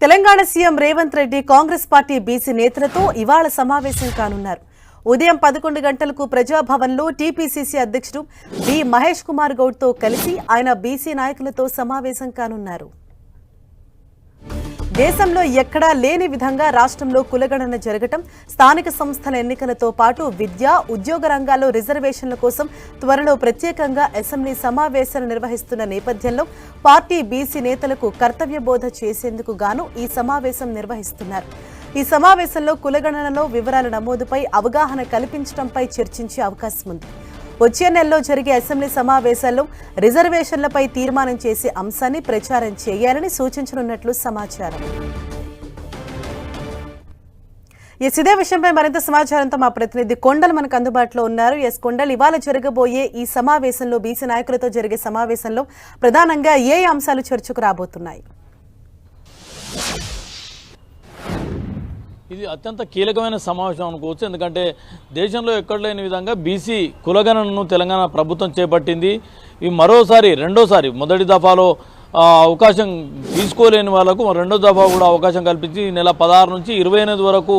Telangana CM Revanth Reddy Congress party BC నేతలతో ఇవాళ సమావేశం కానున్నారు. ఉదయం 11 గంటలకు ప్రజాభవన్లో టీపీసీసీ అధ్యక్షుడు బి మహేష్ కుమార్ గౌడ్తో కలిసి ఆయన బీసీ నాయకులతో సమావేశం కానున్నారు. దేశంలో ఎక్కడా లేని విధంగా రాష్ట్రంలో కులగణన జరగటం, స్థానిక సంస్థల ఎన్నికలతో పాటు విద్య, ఉద్యోగ రంగాల్లో రిజర్వేషన్ల కోసం త్వరలో ప్రత్యేకంగా అసెంబ్లీ సమావేశాలు నిర్వహిస్తున్న నేపథ్యంలో పార్టీ బీసీ నేతలకు కర్తవ్య బోధ చేసేందుకు గాను ఈ సమావేశం నిర్వహిస్తున్నారు. ఈ సమావేశంలో కులగణనలో వివరాల నమోదుపై అవగాహన కల్పించడంపై చర్చించే అవకాశం ఉంది. వచ్చే నెలలో జరిగే అసెంబ్లీ సమావేశాల్లో రిజర్వేషన్లపై తీర్మానం చేసే అంశాన్ని ప్రచారం చేయాలని సూచించనున్నట్లు సమాచారం. ఇదే విషయంపై మరింత సమాచారంతో మా ప్రతినిధి కొండల్ మనకు అందుబాటులో ఉన్నారు. కొండల్, ఇవాళ జరగబోయే ఈ సమావేశంలో బీసీ నాయకులతో జరిగే సమావేశంలో ప్రధానంగా ఏ అంశాలు చర్చకు రాబోతున్నాయి? ఇది అత్యంత కీలకమైన సమావేశం అనుకోవచ్చు. ఎందుకంటే దేశంలో ఎక్కడ లేని విధంగా బీసీ కులగణనను తెలంగాణ ప్రభుత్వం చేపట్టింది. ఇవి రెండోసారి మొదటి దఫాలో అవకాశం తీసుకోలేని వాళ్లకు రెండో దఫా కూడా అవకాశం కల్పించి ఈ నెల 16 నుంచి 28 వరకు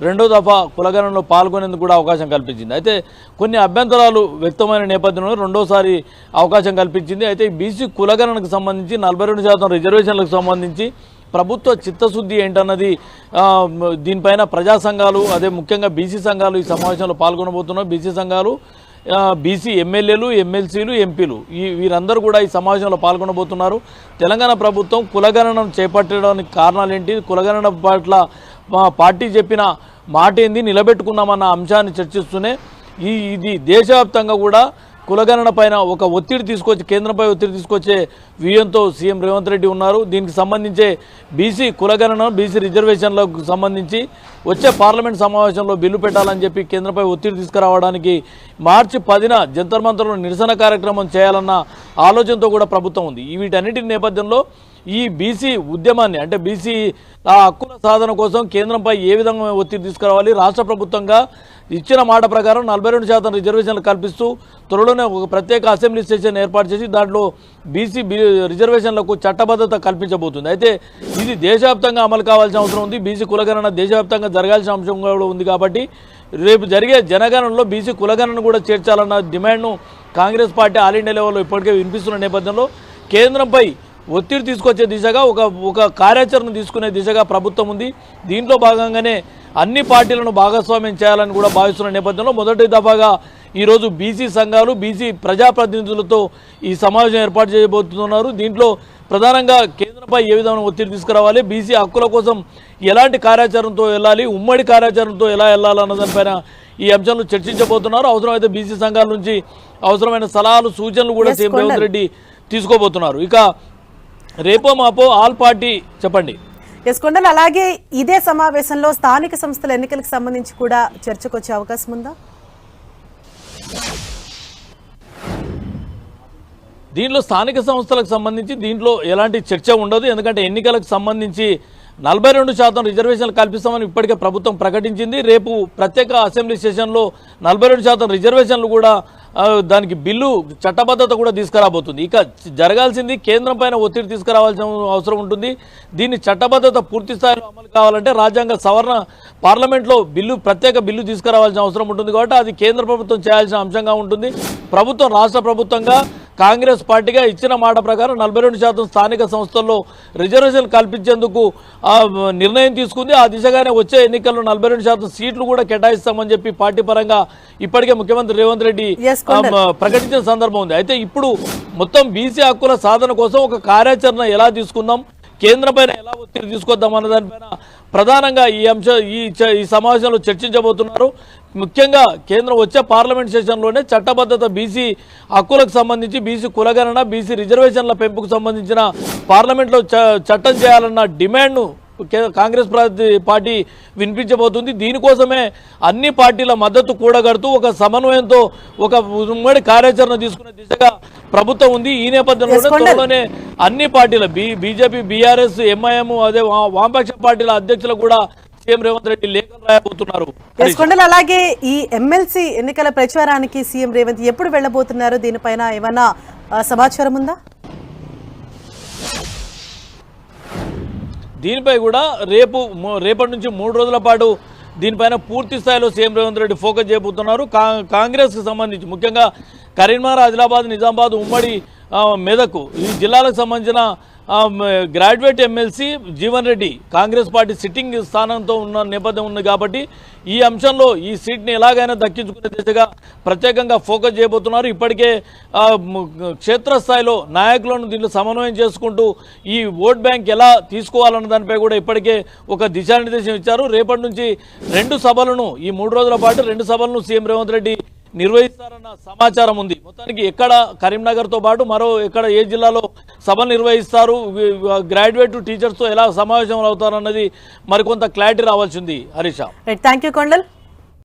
రెండో దఫా కులగణనలో పాల్గొనేందుకు కూడా అవకాశం కల్పించింది. అయితే కొన్ని అభ్యంతరాలు వ్యక్తమైన నేపథ్యంలో రెండోసారి అవకాశం కల్పించింది. అయితే బీసీ కులగణనకు సంబంధించి 42% రిజర్వేషన్లకు సంబంధించి ప్రభుత్వ చిత్తశుద్ధి ఏంటన్నది దీనిపైన ప్రజా సంఘాలు, అదే ముఖ్యంగా బీసీ సంఘాలు ఈ సమావేశంలో పాల్గొనబోతున్నారు. బీసీ సంఘాలు, బీసీ ఎమ్మెల్యేలు, ఎమ్మెల్సీలు, ఎంపీలు వీరందరూ కూడా ఈ సమావేశంలో పాల్గొనబోతున్నారు. తెలంగాణ ప్రభుత్వం కులగణనను చేపట్టడానికి కారణాలు ఏంటి, కులగణన పట్ల పార్టీ చెప్పిన మాట ఏంది, నిలబెట్టుకున్నామన్న అంశాన్ని చర్చిస్తూనే ఇది దేశవ్యాప్తంగా కూడా కులగణన పైన ఒక ఒత్తిడి తీసుకొచ్చి కేంద్రంపై ఒత్తిడి తీసుకొచ్చే వ్యూహంతో సీఎం రేవంత్ రెడ్డి ఉన్నారు. దీనికి సంబంధించే బీసీ కులగణన, బీసీ రిజర్వేషన్లకు సంబంధించి వచ్చే పార్లమెంట్ సమావేశంలో బిల్లు పెట్టాలని చెప్పి కేంద్రంపై ఒత్తిడి తీసుకురావడానికి మార్చి 10న జంతర్ మంతర్లో నిరసన కార్యక్రమం చేయాలన్న ఆలోచనతో కూడా ప్రభుత్వం ఉంది. వీటన్నిటి నేపథ్యంలో ఈ బీసీ ఉద్యమాన్ని, అంటే బీసీ హక్కుల సాధన కోసం కేంద్రంపై ఏ విధంగా ఒత్తిడి తీసుకురావాలి, రాష్ట్ర ప్రభుత్వంగా ఇచ్చిన మాట ప్రకారం 42% రిజర్వేషన్లు కల్పిస్తూ త్వరలోనే ఒక ప్రత్యేక అసెంబ్లీ సెషన్ ఏర్పాటు చేసి దాంట్లో బీసీ రిజర్వేషన్లకు చట్టబద్ధత కల్పించబోతుంది. అయితే ఇది దేశవ్యాప్తంగా అమలు కావాల్సిన అవసరం ఉంది. బీసీ కులగణన దేశవ్యాప్తంగా జరగాల్సిన అంశం కూడా ఉంది. కాబట్టి రేపు జరిగే జనగణనలో బీసీ కులగణన కూడా చేర్చాలన్న డిమాండ్ను కాంగ్రెస్ పార్టీ ఆల్ ఇండియా లెవెల్లో ఇప్పటికే వినిపిస్తున్న నేపథ్యంలో కేంద్రంపై ఒత్తిడి తీసుకొచ్చే దిశగా ఒక కార్యాచరణ తీసుకునే దిశగా ప్రభుత్వం ఉంది. దీంట్లో భాగంగానే అన్ని పార్టీలను భాగస్వామ్యం చేయాలని కూడా భావిస్తున్న నేపథ్యంలో మొదటి దఫాగా ఈరోజు బీసీ సంఘాలు, బీసీ ప్రజాప్రతినిధులతో ఈ సమావేశం ఏర్పాటు చేయబోతున్నారు. దీంట్లో ప్రధానంగా కేంద్రంపై ఏ విధమైన ఒత్తిడి తీసుకురావాలి, బీసీ హక్కుల కోసం ఎలాంటి కార్యాచరణతో వెళ్ళాలి, ఉమ్మడి కార్యాచరణతో ఎలా వెళ్ళాలన్న దానిపైన ఈ అంశాలను చర్చించబోతున్నారు. అవసరమైతే బీసీ సంఘాల నుంచి అవసరమైన సలహాలు, సూచనలు కూడా సీఎం రేవంత్ రెడ్డి తీసుకోబోతున్నారు. ఇక రేపో మాపో ఆల్ పార్టీ చెప్పండి. కొండలు, అలాగే ఇదే సమావేశంలో స్థానిక సంస్థల ఎన్నికలకు సంబంధించి కూడా చర్చకు వచ్చే అవకాశం ఉందా? దీంట్లో స్థానిక సంస్థలకు సంబంధించి దీంట్లో ఎలాంటి చర్చ ఉండదు. ఎందుకంటే ఎన్నికలకు సంబంధించి 42% రిజర్వేషన్లు కల్పిస్తామని ఇప్పటికే ప్రభుత్వం ప్రకటించింది. రేపు ప్రత్యేక అసెంబ్లీ సెషన్లో 42% రిజర్వేషన్లు కూడా దానికి బిల్లు చట్టబద్ధత కూడా తీసుకురాబోతుంది. ఇక జరగాల్సింది కేంద్రం పైన ఒత్తిడి తీసుకురావాల్సిన అవసరం ఉంటుంది. దీన్ని చట్టబద్ధత పూర్తి స్థాయిలో అమలు కావాలంటే రాజ్యాంగ సవరణ పార్లమెంట్లో ప్రత్యేక బిల్లు తీసుకురావాల్సిన అవసరం ఉంటుంది. కాబట్టి అది కేంద్ర ప్రభుత్వం చేయాల్సిన అంశంగా ఉంటుంది. ప్రభుత్వం, రాష్ట్ర ప్రభుత్వంగా కాంగ్రెస్ పార్టీగా ఇచ్చిన మాట ప్రకారం 42% స్థానిక సంస్థల్లో రిజర్వేషన్ కల్పించేందుకు నిర్ణయం తీసుకుంది. ఆ దిశగానే వచ్చే ఎన్నికల్లో 42% సీట్లు కూడా కేటాయిస్తామని చెప్పి పార్టీ పరంగా ఇప్పటికే ముఖ్యమంత్రి రేవంత్ రెడ్డి ప్రకటించిన సందర్భం ఉంది. అయితే ఇప్పుడు మొత్తం బీసీ హక్కుల సాధన కోసం ఒక కార్యాచరణ ఎలా తీసుకుందాం, కేంద్రం పైన ఎలా ఒత్తిడి తీసుకొద్దాం అన్న దానిపైన ప్రధానంగా ఈ సమావేశంలో చర్చించబోతున్నారు. ముఖ్యంగా కేంద్రం వచ్చే పార్లమెంట్ సెషన్లోనే చట్టబద్ధత, బీసీ హక్కులకు సంబంధించి, బీసీ కులగణన, బీసీ రిజర్వేషన్ల పెంపుకు సంబంధించిన పార్లమెంట్లో చట్టం చేయాలన్న డిమాండ్ను కాంగ్రెస్ పార్టీ వినిపించబోతుంది. దీనికోసమే అన్ని పార్టీల మద్దతు కూడగడుతూ ఒక సమన్వయంతో ఒక ఉమ్మడి కార్యాచరణ తీసుకునే దిశగా ప్రభుత్వం ఉంది. ఈ నేపథ్యంలోనే అన్ని పార్టీల బీజేపీ, బీఆర్ఎస్, ఎంఐఎం, అదే వామపక్ష పార్టీల అధ్యక్షులు కూడా సీఎం రేవంత్ రెడ్డి లేఖలు రాయబోతున్నారు. అలాగే ఈ ఎమ్మెల్సీ ఎన్నికల ప్రచారానికి సీఎం రేవంత్ ఎప్పుడు వెళ్లబోతున్నారు, దీనిపైన ఏమైనా సమాచారం ఉందా? దీనిపై కూడా రేపటి నుంచి 3 రోజుల పాటు దీనిపైన పూర్తి స్థాయిలో సీఎం రేవంత్ రెడ్డి ఫోకస్ చేయబోతున్నారు. కాంగ్రెస్కి సంబంధించి ముఖ్యంగా కరీంనగర్, ఆదిలాబాద్, నిజామాబాద్, ఉమ్మడి మెదక్ ఈ జిల్లాలకు సంబంధించిన graduate MLC Jeevan Reddy Congress party sitting స్థానంతో ఉన్న నేపథ్యం ఉంది కాబట్టి ఈ అంశంలో ఈ సీట్ని ఎలాగైనా దక్కించుకునే దిశగా ప్రత్యేకంగా ఫోకస్ చేయబోతున్నారు. ఇప్పటికే క్షేత్రస్థాయిలో నాయకులను దీన్ని సమన్వయం చేసుకుంటూ ఈ ఓట్ బ్యాంక్ ఎలా తీసుకోవాలన్న దానిపై కూడా ఇప్పటికే ఒక దిశానిర్దేశం ఇచ్చారు. రేపటి నుంచి 2 సభలను ఈ 3 రోజుల పాటు 2 సభలను సీఎం రేవంత్ రెడ్డి నిర్వహిస్తారన్న సమాచారం ఉంది. మొత్తానికి ఎక్కడ కరీంనగర్తో పాటు మరో ఎక్కడ ఏ జిల్లాలో సభలు నిర్వహిస్తారు, గ్రాడ్యుయేట్ టీచర్స్తో ఎలా సమావేశం అవుతారన్నది మరికొంత క్లారిటీ రావాల్సింది. Harisha, thank you Kondal.